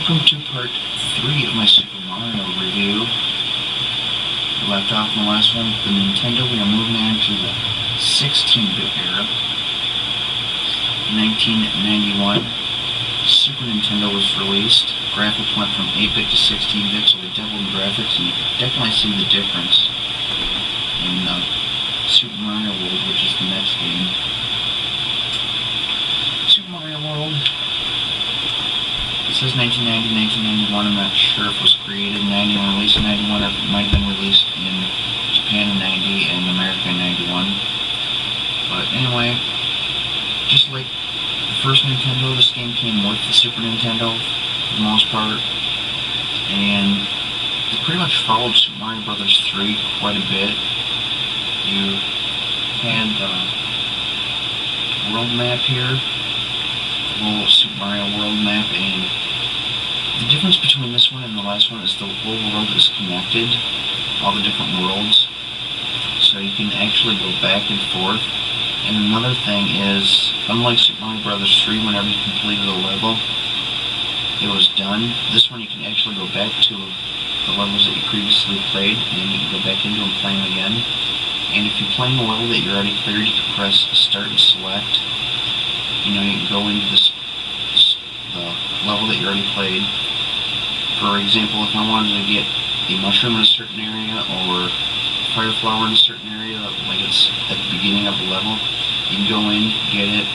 Welcome to part 3 of my Super Mario review. We left off in the last one with the Nintendo. We are moving on to the 16-bit era. 1991, Super Nintendo was released. Graphics went from 8-bit to 16-bit, so they doubled in graphics, and you can definitely see the difference in Super Mario World, which is the next game. Super Mario World. It says 1990, 1991, I'm not sure if it was created in 90 and released in 91, or if it might have been released in Japan in 90 and America in 91. But anyway, just like the first Nintendo, this game came with the Super Nintendo for the most part, and it pretty much followed Super Mario Bros. 3 quite a bit. You had the world map here, the whole Super Mario world map, and the difference between this one and the last one is the whole world is connected, all the different worlds, so you can actually go back and forth. And another thing is, unlike Super Mario Bros. 3, whenever you completed a level, it was done. This one you can actually go back to the levels that you previously played, and you can go back into and play them again. And if you're playing a level that you already cleared, you can press start and select. You know, you can go into the level that you already played. For example, if I wanted to get a mushroom in a certain area or fire flower in a certain area, like it's at the beginning of the level, you can go in, get it,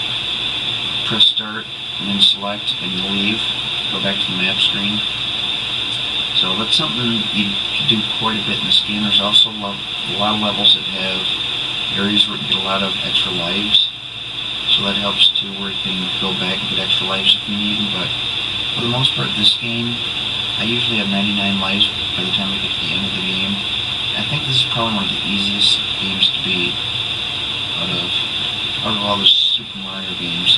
press start, and then select, and you leave, go back to the map screen. So that's something you can do quite a bit in this game. There's also a lot of levels that have areas where you get a lot of extra lives, so that helps too, where you can go back and get extra lives if you need them. But for the most part, this game, I usually have 99 lives by the time I get to the end of the game. I think this is probably one of the easiest games to beat out of all the Super Mario games.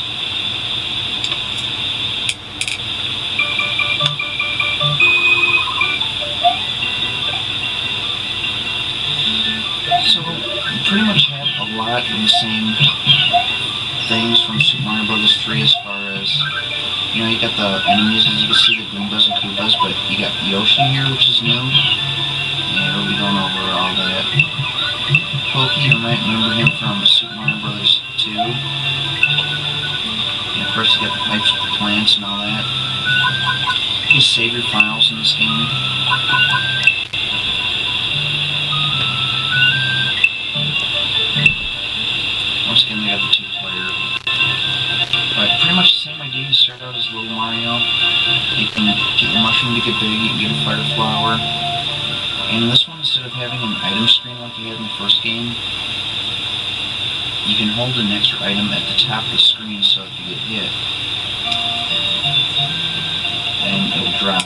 So you pretty much have a lot of the same things from Super Mario Bros. 3 as far as, you know, you got the enemies, as you can see, the Goombas and Koopas, but you got Yoshi here, which is new, and we'll be going over all that. Pokey, you might remember him from Super Mario Bros. 2, and of course you got the pipes with the plants and all that. You can save your files in this game. Once again, we got the 2-player. But pretty much the same idea. You start out as little Mario. You can get your mushroom to get big, you can get a fire flower. And in this one, instead of having an item screen like you had in the first game, you can hold an extra item at the top of the screen, so if you get hit, then it will drop.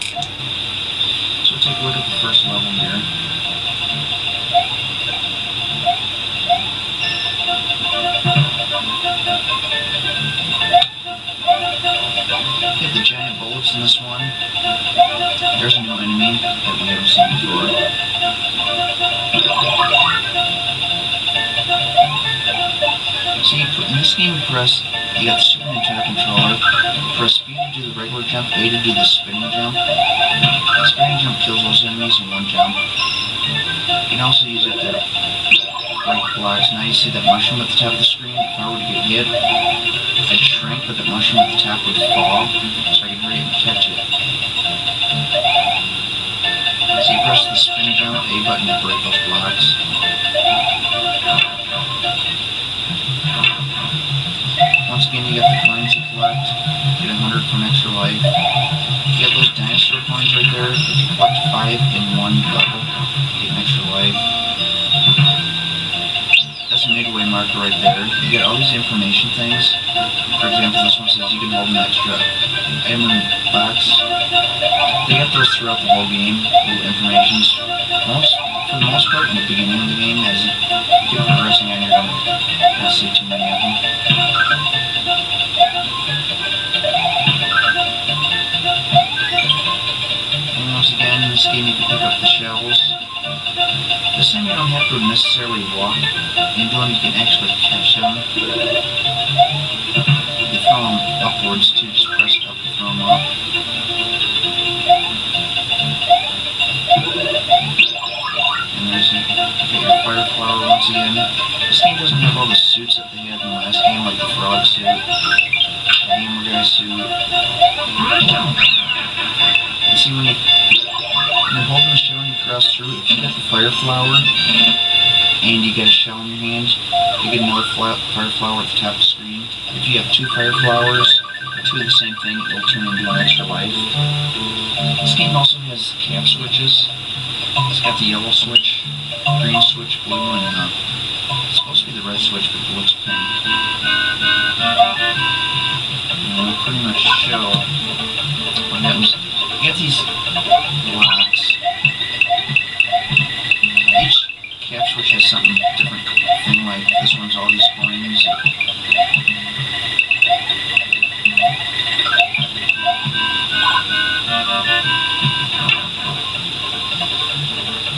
So take a look at the first level here. You have the giant bullets in this one. There's a new enemy that we haven't seen before. So in this game, you got the Super Nintendo controller. You press B to do the regular jump, A to do the spinning jump. The spinning jump kills those enemies in one jump. You can also use it to break blocks. Now you see that mushroom at the top of the screen. If I were to get hit, I'd shrink, but the mushroom at the top would fall, so I can hurry and catch it. So you press the spin jump, A button to break those blocks. Once again, you got the coins to collect. Get 100 for an extra life. You got those dinosaur coins right there. If you collect 5 in one level, you get an extra life. That's a midway marker right there. You get all these information things. For example, this one says you can hold an extra item in the box. They got those throughout the whole game, little informations. For the most part, in the beginning of the game, as you keep progressing on, you're going to not see too many of them. And once again, in this game, you can pick up the shells. This time you don't have to necessarily walk into them, you can actually catch them. You throw them upwards too, just press up to throw them up. suits that they had in the last game, like the frog suit, the hammer guy suit. You see when you're holding the shell and you cross through, if you got the fire flower and you got a shell in your hand, you get another fire flower at the top of the screen. If you have two fire flowers, two of the same thing, it'll turn into an extra life. This game also has cap switches. It's got the yellow switch, green switch, blue, and it's supposed to be the red switch, but it looks pink. And it'll pretty much show what happens. You got these locks. Each cap switch has something different thing, like this one's all these coins.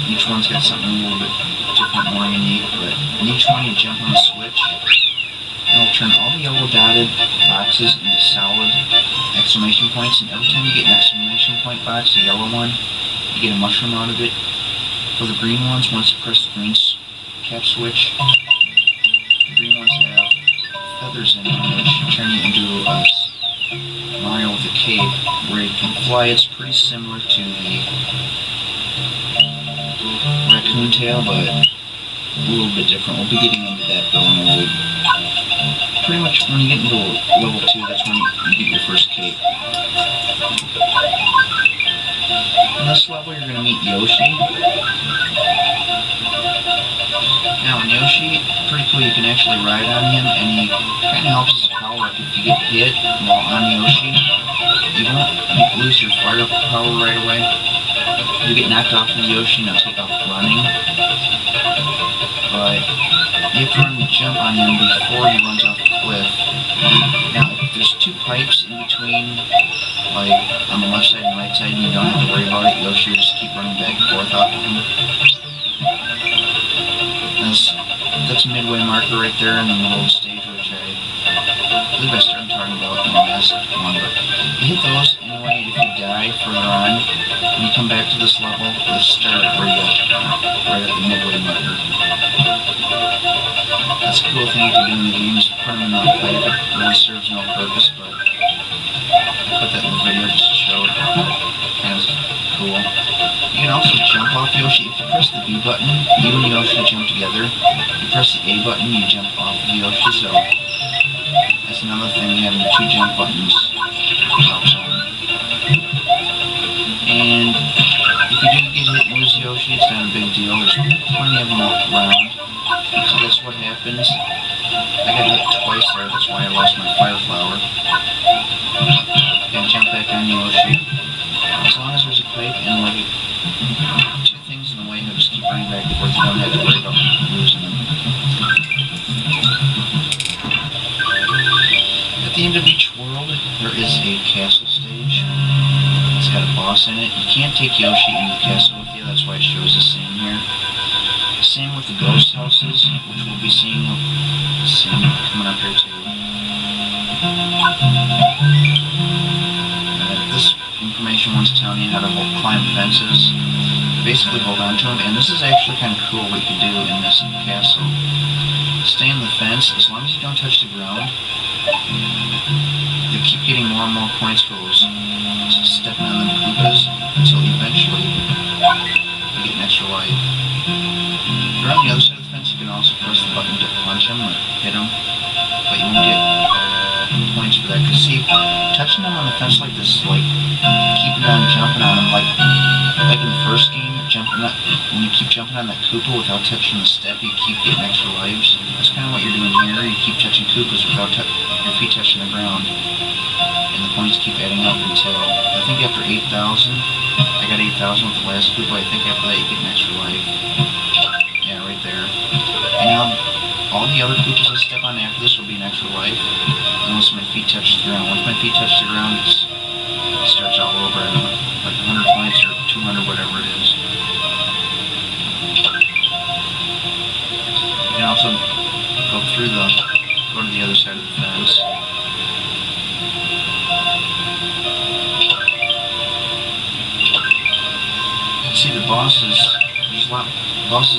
Each one's got something a little bit different, more unique, but in each one you jump on the switch, and it'll turn all the yellow dotted boxes into solid exclamation points, and every time you get an exclamation point box, a yellow one, you get a mushroom out of it. For the green ones, once you press the green cap switch, the green ones have feathers in them, which turn you into a Mario with a cape, where you can fly. It's pretty similar to the raccoon tail, but a little bit different. We'll be getting into that though in a little. Pretty much when you get into level 2, that's when you get your first cape. In this level, you're going to meet Yoshi. Now, in Yoshi, pretty cool. You can actually ride on him, and he kind of helps as a power up. If you get hit while on Yoshi, you won't lose your fire power right away. You get knocked off of Yoshi, and it'll take off running. But you have to run and jump on him before he runs off the cliff. Now, if there's two pipes in between, like on the left side and right side, and you don't have to worry about it, Yoshi will just keep running back and forth off of him. That's a midway marker right there in the middle of the stage, which I believe I started talking about in the last one, but you hit those anyway. If you die further on, when you come back to this level, you'll start right at the midway marker. That's a cool thing you can do in the game, is put them in the pipe. It really serves no purpose, but I put that in the video just to show it. Kind of cool. You can also jump off Yoshi. If you press the B button, you and Yoshi jump together. If you press the A button, you jump off of Yoshi, so that's another thing, having the two jump buttons helps on. And if you do get hit and lose Yoshi, it's not a big deal. There's plenty of them around. So that's what happens. I got hit twice there, that's why I lost my fire flower. Gotta jump back on Yoshi. As long as there's a pipe and like two things in the way, he'll just keep running back and forth. You don't have to worry about losing them. At the end of each world, there is a castle stage. It's got a boss in it. You can't take Yoshi into the castle with you, that's why it shows the same here. Same with the ghost houses, which we'll be seeing soon, coming up here too. This information one's telling you how to climb fences, basically hold on to them, and this is actually kind of cool what you can do in this castle. Stay on the fence, as long as you don't touch the ground, you keep getting more and more points for those stepping on them Koopas, until eventually you get an extra life. If you're on the other side of the fence, you can also press the button to punch them or hit them, but you won't get points for that, because see, touching them on the fence like this is like keeping on jumping on them, like in the first game, when you keep jumping on that Koopa without touching the step, you keep getting extra lives. That's kind of what you're doing here. You keep touching Koopas without your feet touching the ground, and the points keep adding up until, I think after 8,000, I got 8,000 with the last Koopa, I think after that you get an extra life. Yeah, right there. And now, all the other Koopas I step on after this will be an extra life, unless my feet touch the ground. Once my feet touch the ground, it starts all over at like 100 points or 200, whatever it is. You can also go to the other side of the fence. See, the bosses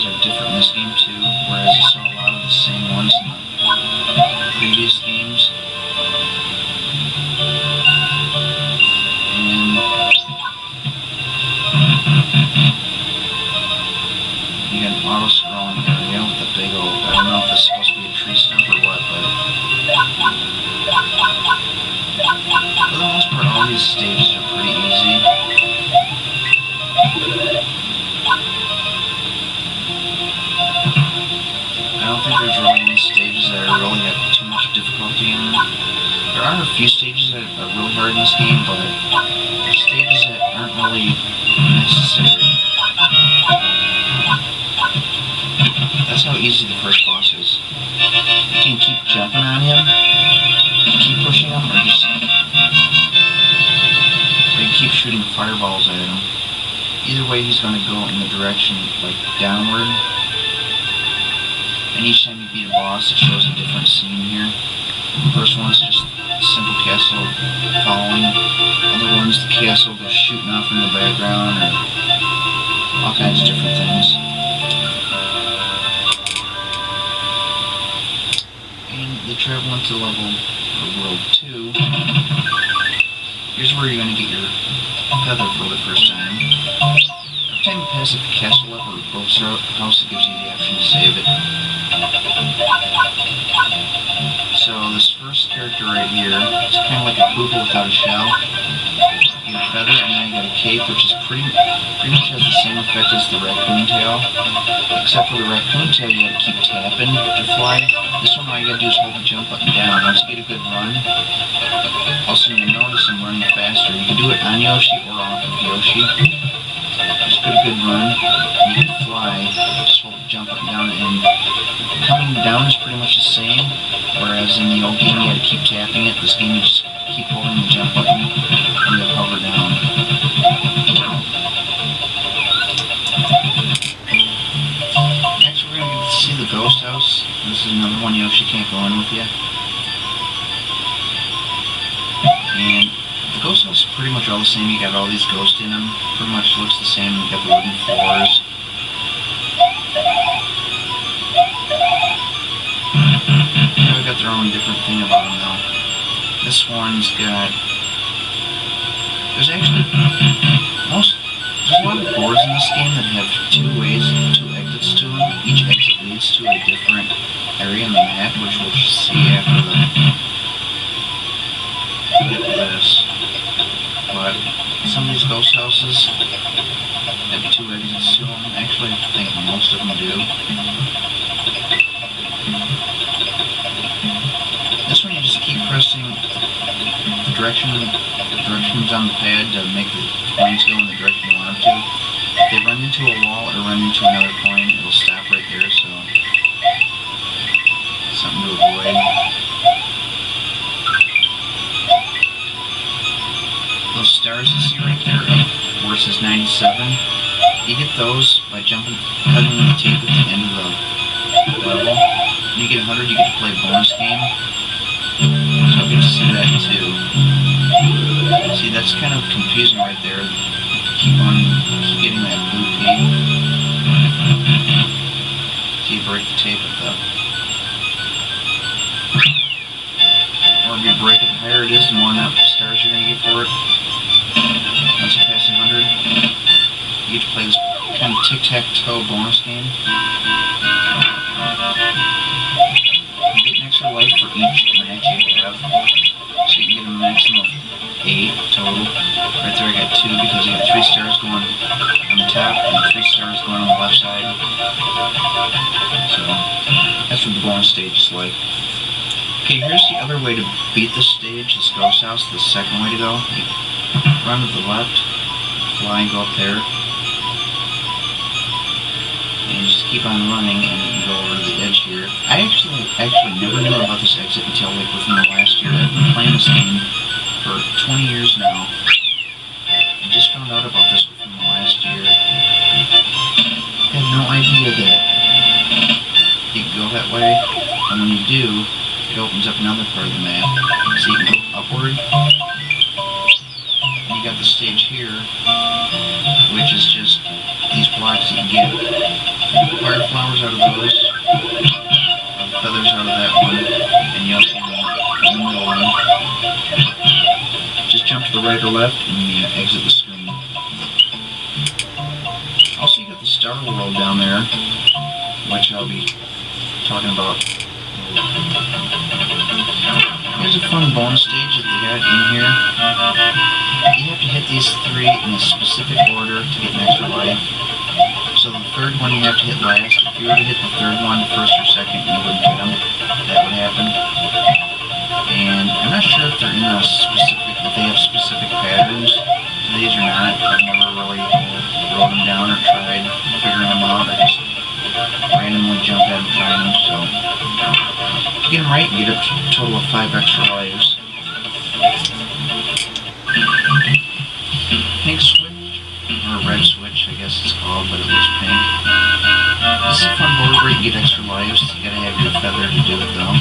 are different in this game too, whereas you saw a lot of the same ones in the these stages are pretty easy. I don't think there's really any stages that I really have too much difficulty in. There are a few stages that are really hard in this game, but they're stages that aren't really necessary. That's how easy the first boss is. You can keep jumping on him, keep pushing him, or you keep shooting fireballs at him. Either way, he's going to go in the direction, like, downward. And each time you beat a boss, it shows a different scene here. The first one's just simple castle following. Other ones, the castle goes shooting off in the background, or all kinds of different things. And the travel into level, or world 2. Here's where you're going to get your feather for the first time. Every time you pass a castle level or ghost house, it gives you the option to save it. So this first character right here, it's kind of like a Koopa without a shell. You get a feather, and then you got a cape, which is pretty much has the same effect as the raccoon tail. Except for the raccoon tail, you gotta keep tapping to fly. This one, all you gotta do is hold the jump button down. Once you get a good run, also you'll notice I'm running faster. You can do it on Yoshi or off of Yoshi. Just get a good run, and you can fly. Just hold the jump button down, and coming down is pretty much the same. Whereas in the old game, you had to keep tapping it. This game, you just keep holding the jump button, and you'll hover down. Next, we're going to get to see the ghost house. This is another one Yoshi can't go in with you. And the ghost house is pretty much all the same. You got all these ghosts in them. Pretty much looks the same. You got the wooden floors. They've got their own different thing about them though. This one's got... There's actually... There's a lot of doors in this game that have two exits to them. Each exit leads to a different area in the map, which we'll see after this. But some of these ghost houses have two exits to them. Actually, I think most of them do. This one you just keep pressing the directions on the pad to make the coins go in the direction you want them to. If they run into a wall or run into another coin, it'll stop right there, so something to avoid. Those stars you see right there, where it says 97, you get those by cutting the tape at the end of the level. When you get 100, you get to play a bonus game. So I'll get to see that too. See, that's kind of confusing right there. Keep getting that blue key. So you break the tape at the... Or if you break it, the higher it is, the more amount of stars you're going to get for it. Once you pass 100, you get to play this kind of tic-tac-toe bonus game. You get an extra life for each match you have. So you can get a maximum of 8 total. Right there I got 2 because you got 3 stars going on the top and 3 stars going on the left side. So that's what the bonus stage is like. Okay, here's the other way to beat this stage, this ghost house, the second way to go. You run to the left, fly and go up there. And just keep on running and you can go over to the edge here. I actually never knew about this exit until like within the last year. I've been playing this game for 20 years now. I just found out about this within the last year. I had no idea that you can go that way, and when you do, it opens up another part of the map. So you can go upward. And you got the stage here, which is just these blocks that you get. Fire flowers out of those, or the feathers out of that one, and you also have the middle one. Just jump to the right or left, and you exit the screen. Also, you got the Star World down there, which I'll be talking about. Here's a fun bonus stage that they got in here. You have to hit these 3 in a specific order to get an extra life. So the third one you have to hit last. If you were to hit the third one first or second, you wouldn't get them. That would happen. And I'm not sure if they're in a specific, if they have specific patterns to these or not. I've never really wrote them down or tried figuring them out. I just randomly jump at them trying them. So if you get them right, you get a total of 5 extra lives. Pink switch, or red switch, I guess it's called, but it looks pink. This is a fun board where you get extra lives. You gotta have your feather to do it though.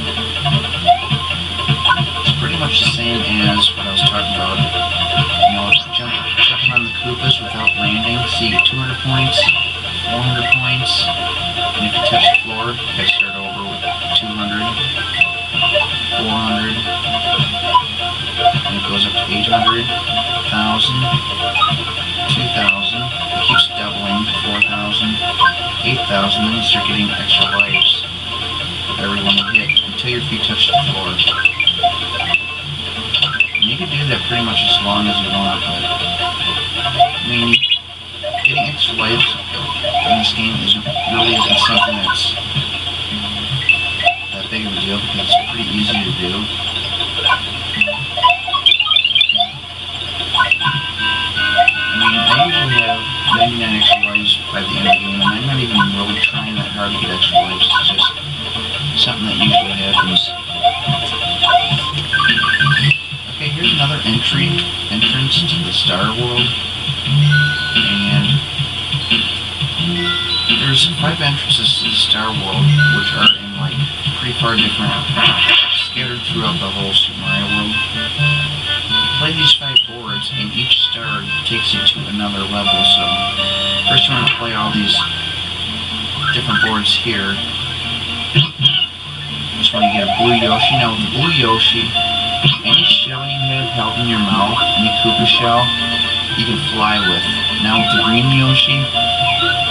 It's pretty much the same as what I was talking about. You know, jumping on the Koopas without landing. So you get 200 points, 400 points, and if you touch the floor, I start over with 200, 400, and it goes up to 800, 1,000, 2,000, it keeps doubling, 4,000, 8,000, then you start getting extra lives every one you hit until your feet touch the floor. And you can do that pretty much as long as you want, but I mean, getting extra lives in this game really isn't something that's that big of a deal because it's pretty easy to do. I usually have 99 extra lives by the end of the game, and I'm not even really trying that hard to get extra lives. It's just something that usually happens. Okay, here's another entrance to the Star World, and there's 5 entrances to the Star World, which are in like pretty far different, scattered throughout the whole Super Mario World. Play these 5 boards, and each star takes you to another level. So first you want to play all these different boards here. Just want to get a blue Yoshi. Now with the blue Yoshi, any shell you have held in your mouth, any Koopa shell, you can fly with. Now with the green Yoshi,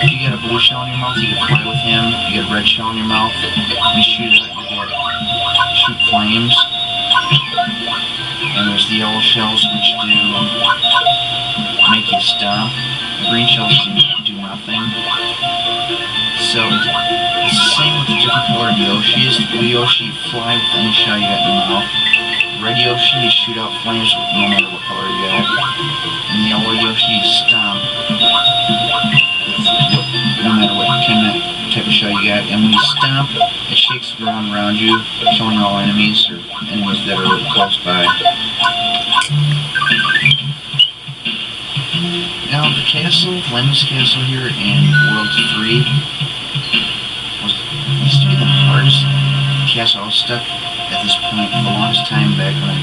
if you get a blue shell in your mouth, you can fly with him. If you get a red shell in your mouth, and you shoot it, you shoot flames. And there's the yellow shells, which do make you stop. The green shells do nothing. So it's the same with the different colored Yoshis. The blue Yoshi, fly with any shell you got in your mouth. The red Yoshi, you shoot out flames no matter what color you got. And the yellow Yoshi, you stomp no matter what type of shell you got. And when you stomp, it shakes the ground around you, killing all enemies or enemies that are close by. Now the castle, Lemon's Castle here in World 3 used to be the hardest castle. I was stuck at this point for the longest time back when I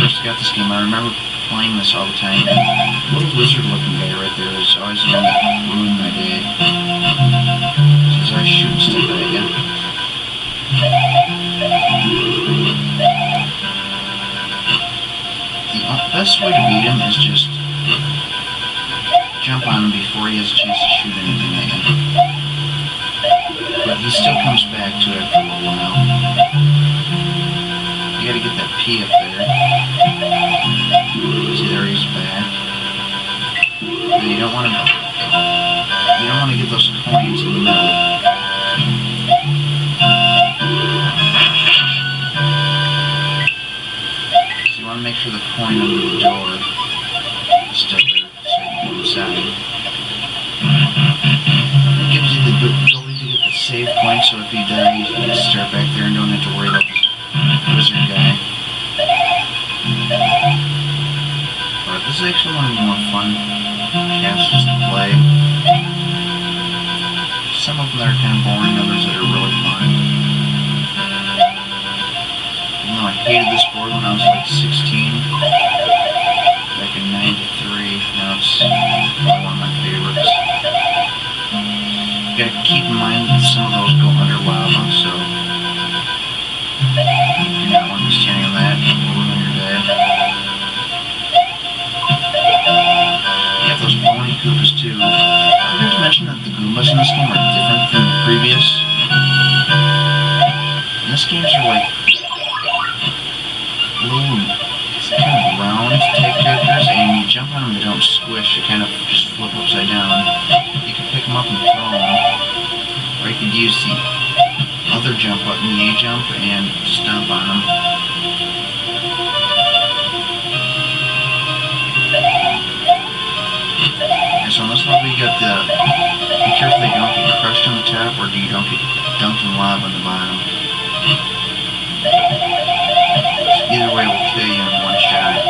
first got this game. I remember playing this all the time. A little lizard looking guy right there is always the one that ruined my day. He's always shooting stuff at you. The best way to beat him is just jump on him before he has a chance to shoot anything at you. But he still comes back to it after a little while. You gotta get that P up there. See, there he's back. And you don't wanna get those coins in the middle. So you wanna make sure the coin under the door is still there, so you can go inside. It gives you the ability to get the save point, so if you die, you can just start back there and don't have to worry about this wizard guy. But this is actually one of the more fun castles to play. Some of them that are kind of boring, others that are really fun. Even though I hated this board when I was like 16, back in '93, now it's probably one of my favorites. You gotta keep in mind that some of those go under lava, so if you don't want to be standing on that, it'll ruin your day. You have those bony Koopas too. I forgot to mention that the Goombas in this game are different than the previous. In this game, they're like little, it's kind of round. balloons take characters, and you jump on them, they don't squish, they kind of just flip upside down. You can pick them up and throw them, or you could use the other jump button, the A jump, and stomp on them. And so on this level you got the, be careful that you don't get crushed on the top, or you don't get dunked in lava on the bottom. Either way will kill you in one shot.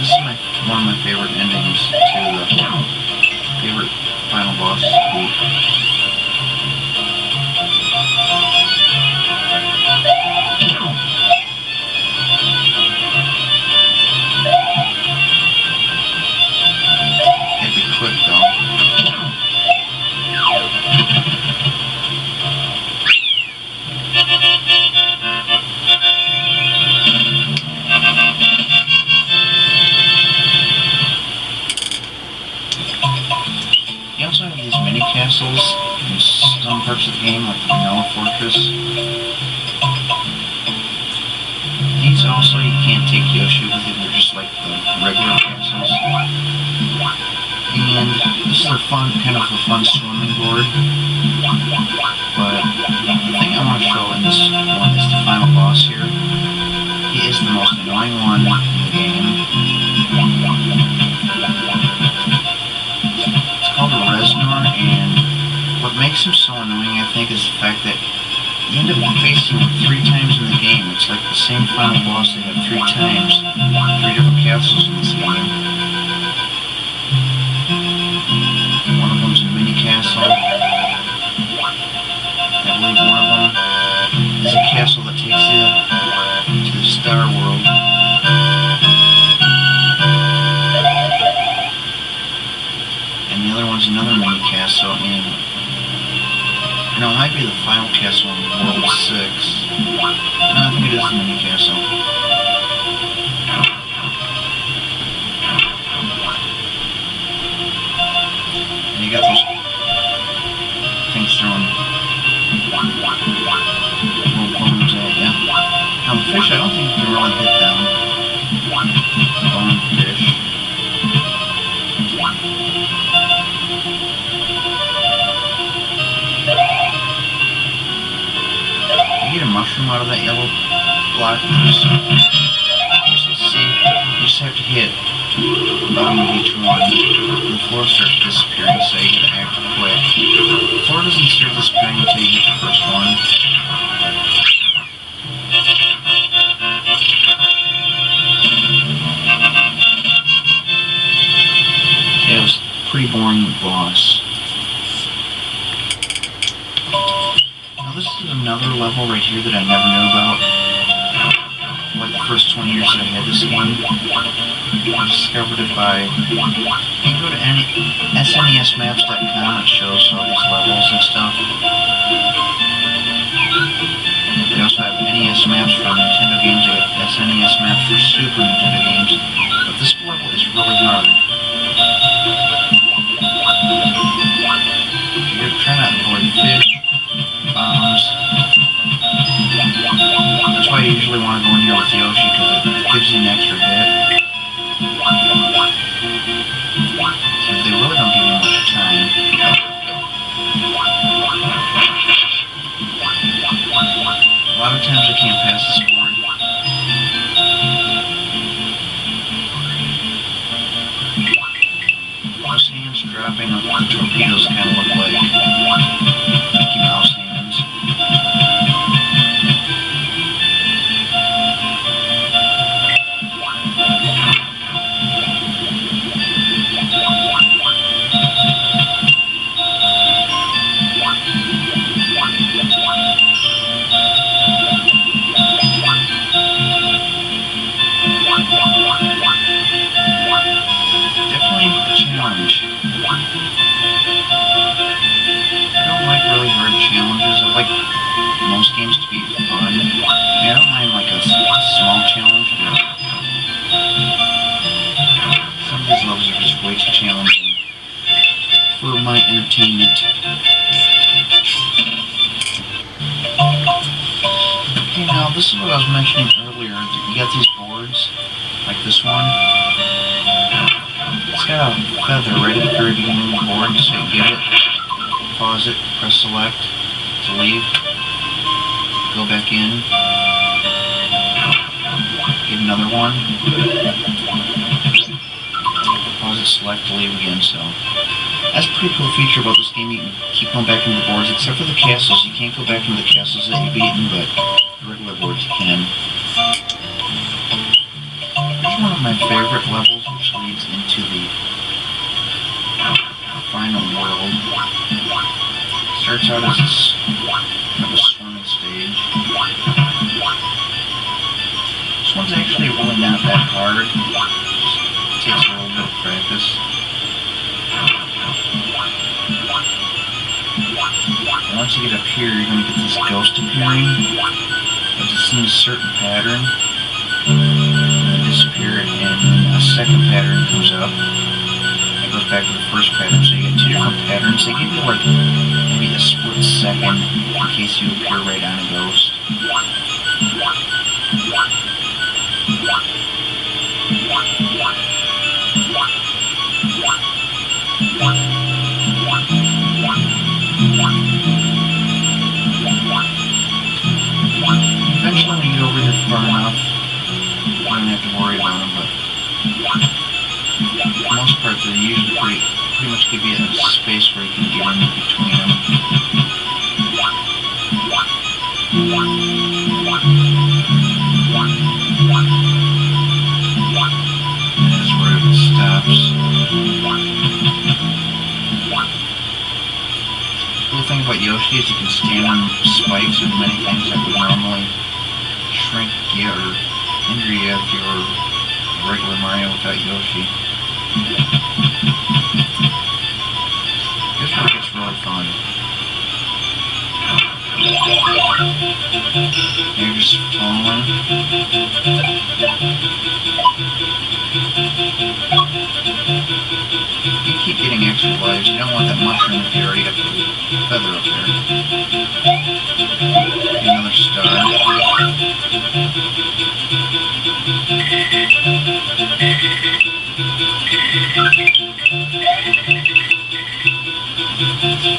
This is one of my favorite endings to the favorite final boss beat. You also have these mini castles in some parts of the game, like the Vanilla Fortress. These also, you can't take Yoshi with you, they're just like the regular castles. And this is a fun, kind of a fun swimming board. But the thing I want to show in this one is the final boss here. He is the most annoying one in the game. It's called Reznor, and what makes him so annoying, I think, is the fact that you end up facing him 3 times in the game. It's like the same final boss they have 3 times. 3 different castles in this game. One of them's a mini castle. I believe one of them is a castle that takes you to the Star World. And the other one's another mini castle, and no, it might be the final castle in World 6. No, I think it is the mini castle. And you got those things throwing little bones at you. Now the fish, I don't think you can really hit them. Bone fish. You get a mushroom out of that yellow block. Just see, you just have to hit the bottom of each one. The floor starts disappearing, so you gotta act quick. The floor doesn't start disappearing until you hit the first one. Yeah, it was a pretty boring boss. Now this is another level right here that I never knew about. Like the first 20 years that I had this game. I discovered it by, you go to SNESmaps.com, it shows all these levels and stuff. They also have NES maps for Nintendo games, they have SNES maps for Super Nintendo games. But this level is really hard. You're trying to avoid fish, bombs. That's why I usually want to go in here with Yoshi, because it gives you an extra hit. Because they really don't give you much time. A lot of times I can't pass this board. Those hands dropping off the torpedoes kind of look like Mickey Mouse hands. Definitely a challenge. I don't like really hard challenges. I like most games to be fun. I mean, I don't mind like a small challenge, but some boards, like this one. It's got a feather right at the very beginning of the board, so you get it, pause it, press select to leave, go back in, get another one, pause it, select to leave again. So that's a pretty cool feature about this game. You can keep going back into the boards, except for the castles. You can't go back into the castles that you've beaten, but the regular boards you can. Here's one of my favorite levels, which leads into the final world. Starts out as this kind of a swimming stage. This one's actually really not that hard. Just takes a little bit of practice. And once you get up here, you're going to get this ghost appearing. It's in a certain pattern. Disappear, and then a second pattern comes up. It goes back to the first pattern, so you get two different patterns. They give you like maybe a split second in case you appear right on a ghost. Eventually, when you get over here far enough, you don't have to worry about them, but for the most part, they're usually pretty much give you a space where you can get in between them. And that's where it stops. The cool thing about Yoshi is you can stand on spikes and many things that would normally shrink you or injure you if you were regular Mario without Yoshi. This one gets really fun. You're just falling. You keep getting extra lives. You don't want that mushroom if you already have the feather up there. Another star.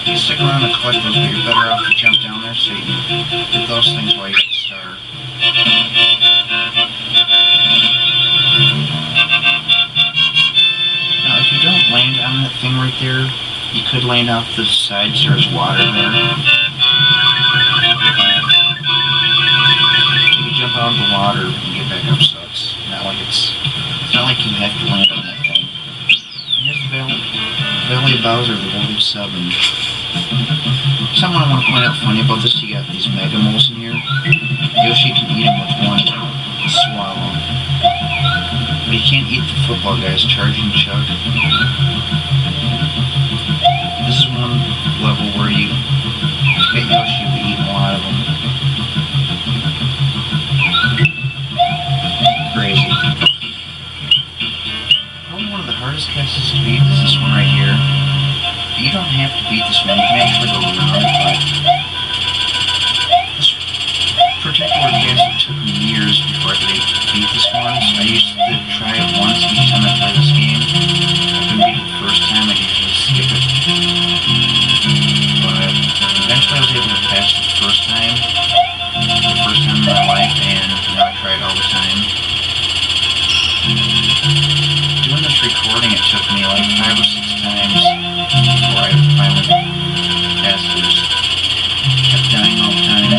You stick around and collect those, but you're better off to jump down there so you can get those things while you get the star. Now, if you don't land on that thing right there, you could land off the side so there's water there. If you jump out of the water and get back up sucks. It's not like you have to land on that thing. And here's the Valley of Bowser, the World 7. Something I want to point out funny about this, you got these Mega Moles in here. Yoshi can eat them with one swallow. But you can't eat the football guys, Charge and Chuck. This is one level where you get Yoshi to eat a lot of them. Crazy. Probably one of the hardest castles to beat is this one right here. You don't have to beat this one, you can actually go around it, but this particular castle took me years before I could beat this one, so I used to try it once each time I play this game. If I couldn't beat it the first time, I'd usually skip it. But eventually I was able to pass it the first time in my life, and now I try it all the time. Doing this recording, it took me like 5 or 6 times before I finally passed it. Just kept dying all the time.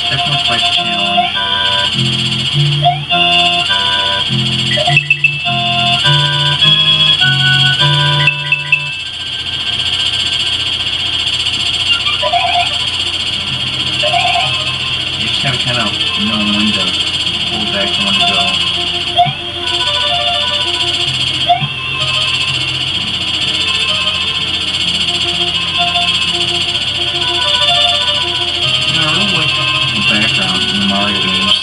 Definitely quite a challenge. You just gotta kind of know when to pull back and when to go. Background in the Mario games,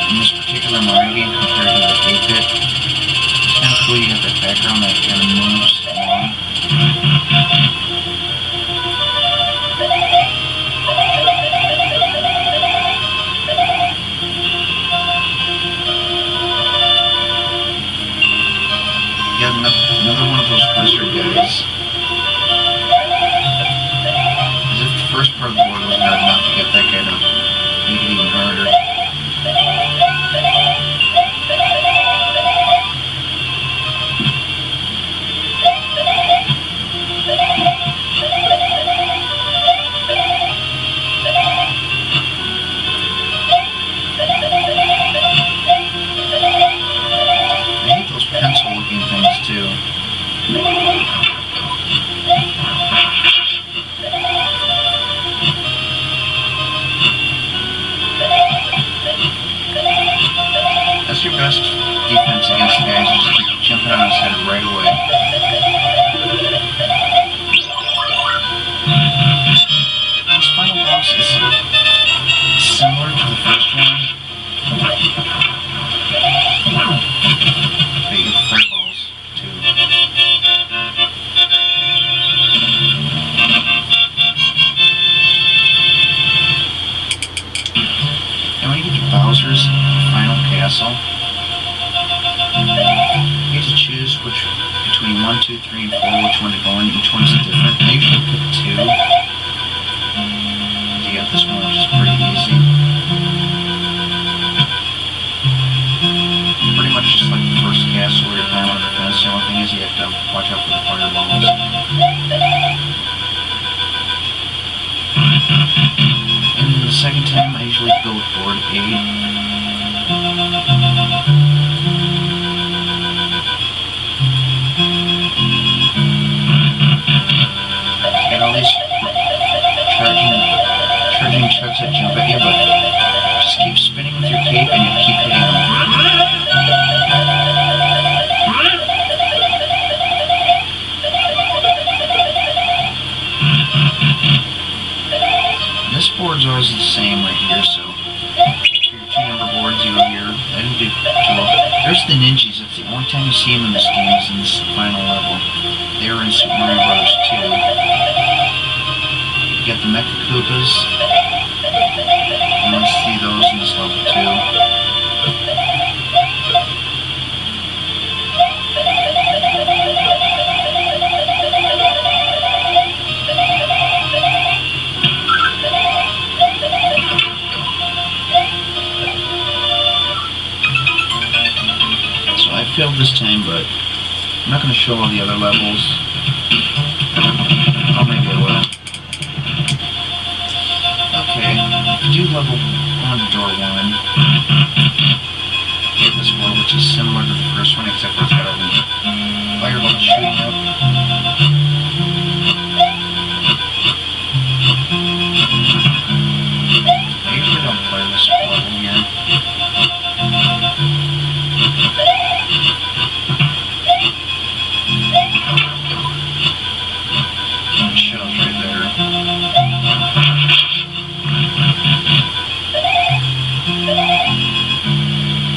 in this particular Mario game compared to the 8-bit, it's kind of cool. You have that background that kind of moves along. your best defense against the guys is just jumping on his head right away. This final boss is similar to the first one. But you get fireballs too. And when you get to Bowser's final castle, you get to choose between 1, 2, 3, and 4 which one to go in. Each one's different. I usually pick 2. You got this one, which is pretty easy. Pretty much just like the first castle where you're climbing on the fence. The only thing is you have to watch out for the fireballs. And the second time I usually go with board 8. Got all these charging chucks that jump at you, but just keep spinning with your cape and you'll keep hitting them. This board's always the same right here, so for your 2 number boards, you go here. I didn't do too well. There's the ninjas. That's the only time you see them in this game is in this final level. They were in Super Mario Bros. 2. You got the Mecha Koopas. You want to see those in this level too. So I failed this time, but I'm not going to show all the other levels. Oh, maybe I will. Okay, if you do level 1, door 1, you get this world, which is similar to the first one, except for it's got all these fireballs shooting up. I usually don't play this level here. Shells right there.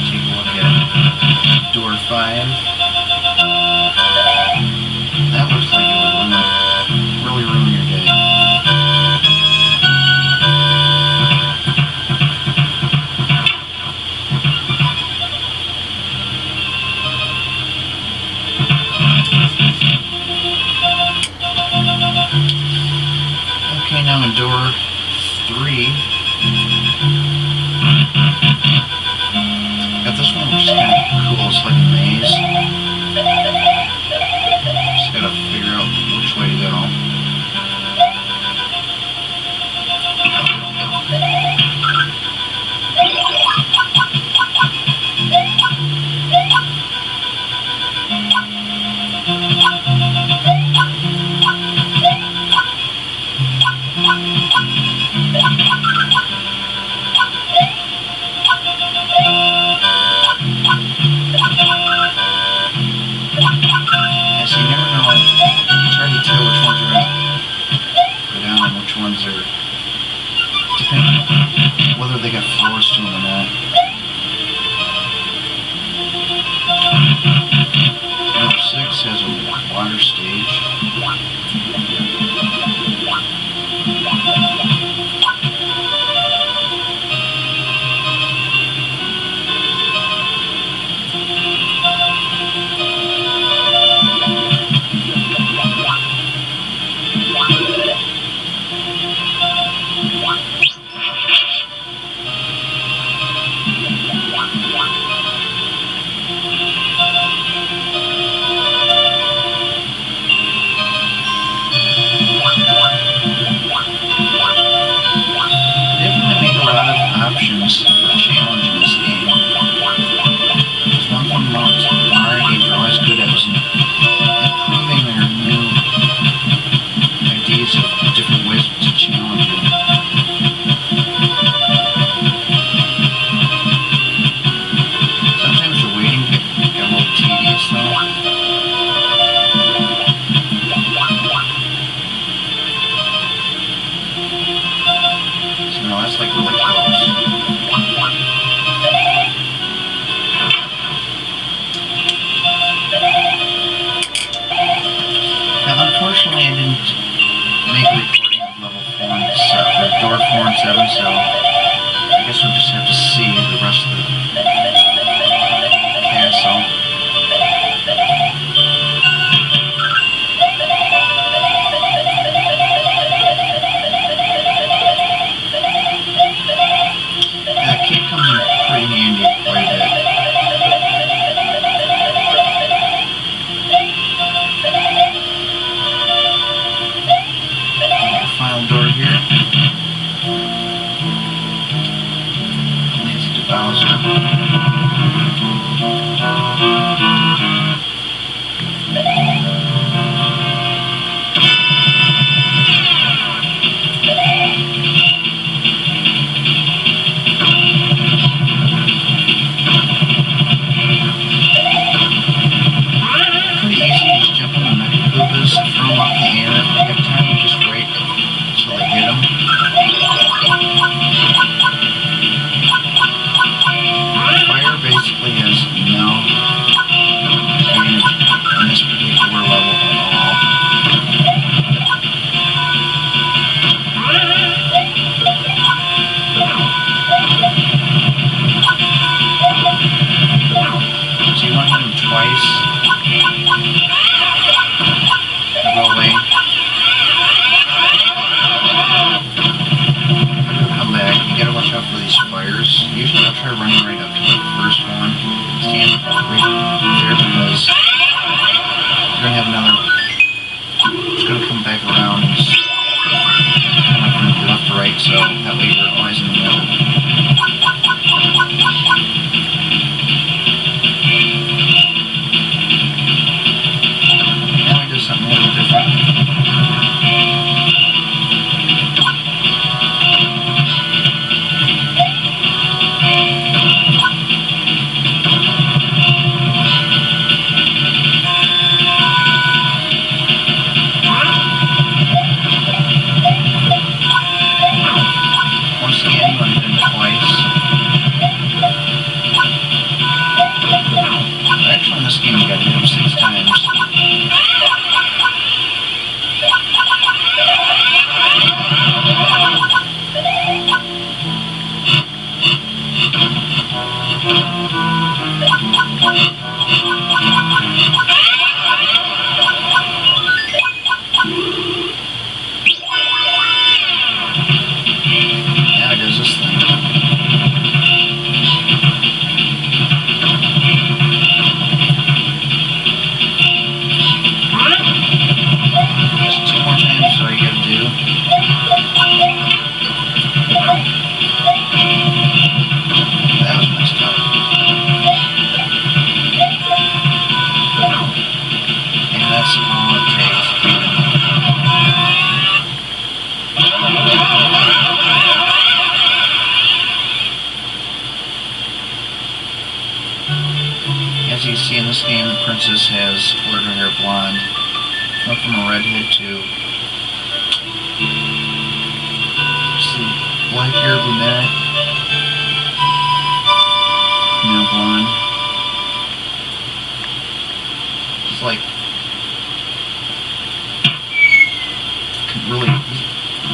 Take a look at door 5. That looks like it would really ruin your day. Okay, now in door 3, got this one, which is kind of cool. It's like a maze. Just gotta figure out which way to go. So you never know. It's hard to tell which ones are going to go down and which ones are, depending on whether they got floors to them or not. Number 6 has a water stage. Options for challenge in this game. There's one thing most Mario games are always good at is improving their new ideas of different ways to challenge you. Sometimes really close. Now, unfortunately, I didn't make a recording of level 4 and 7, or door 4 and 7, so I guess we'll just have to see the rest of the castle. The cape comes in pretty handy quite a bit. Final door here leads to Bowser. Pretty easy, just jump on the Mecha Koopas, throw them up in the air, you have time to just wait until they hit them. Fire basically has no advantage in this particular level at all. So you want to hit them twice, go away. Come back. You gotta watch out for these fires. Usually I'll try running right up to the first one. Stand right there because you're gonna have another. It's gonna come back around and just come up from left to right, so that way you're always in the middle. Now I do something a little different. Once again, you want to hit them twice. Actually, in this game, you gotta hit them 6 times. Now it does this thing. Just 2 more times is all you gotta do. That was messed up. And that's all it takes. As you see in this game, the princess has colored her hair blonde. Went from a redhead to black hair brunette. Now blonde. It's like really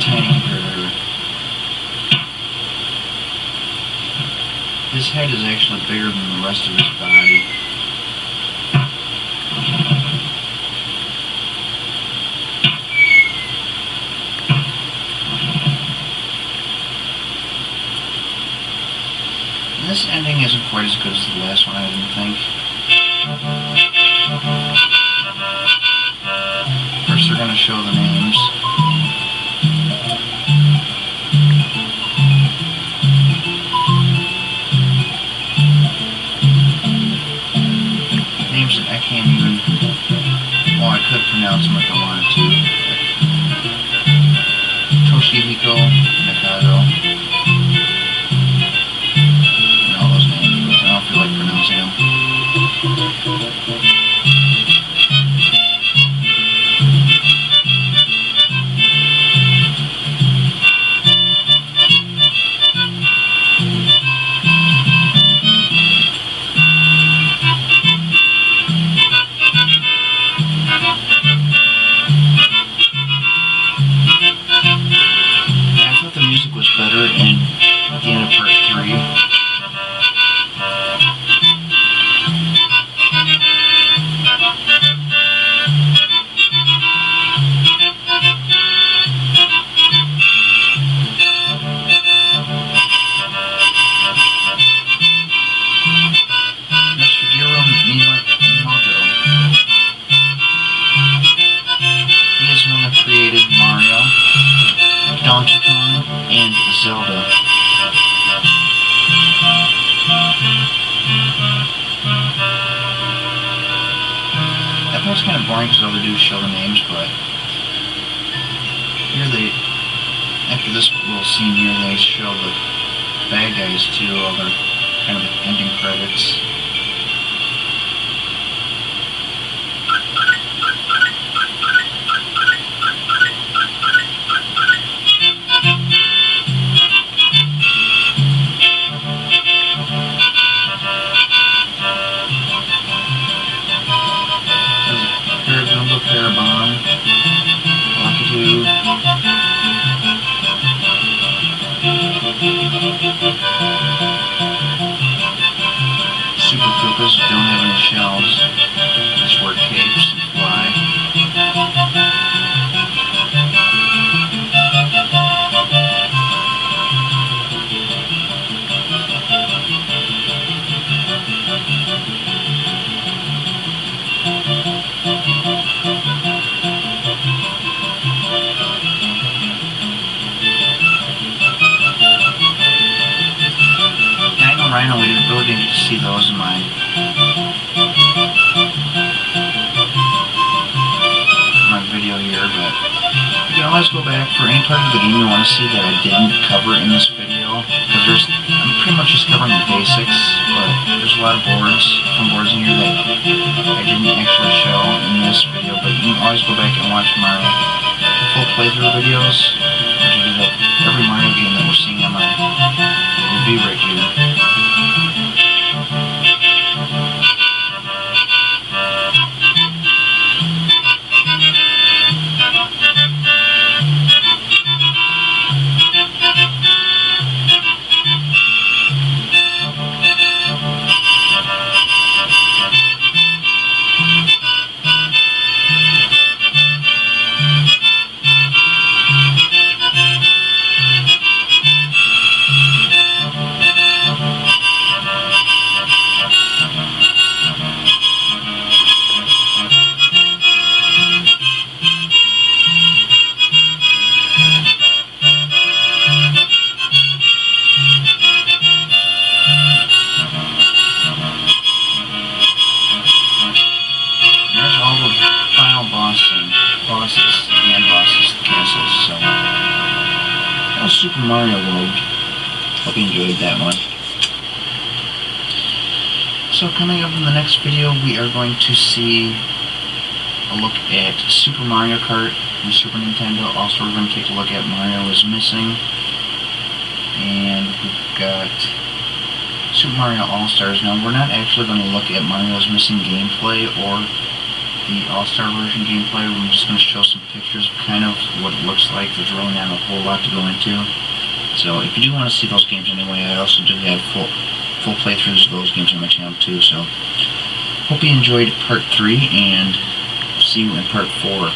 tiny compared to her. His head is actually bigger than the rest of his body. This ending isn't quite as good as the last one, I didn't think. First they're going to show the names. Names that I can't even... Well, I could pronounce them if I wanted to. Toshihiko, Mikado. Like pronouncing them. It was kind of boring because all they do is show the names, but here they, after this little scene here, they show the bad guys too, all their kind of ending credits. Parabon, Lakitu, Super Koopas don't have any shells, just wear capes and fly. Rhino, we really didn't get to see those in my video here, but you can always go back for any part of the game you want to see that I didn't cover in this video, because I'm pretty much just covering the basics, but there's a lot of boards in here that I didn't actually show in this video, but you can always go back and watch my full playthrough videos, which I do that every Mario game that we're seeing on my review right here. Super Mario World. Hope you enjoyed that one. So coming up in the next video, we are going to see a look at Super Mario Kart from Super Nintendo. Also, we're going to take a look at Mario is Missing. And we've got Super Mario All-Stars. Now, we're not actually going to look at Mario is Missing gameplay or the All-Star version gameplay. We're just going to show some pictures of kind of what it looks like. There's really not a whole lot to go into. So if you do want to see those games anyway, I also do have full playthroughs of those games on my channel too. So hope you enjoyed part 3 and see you in part 4.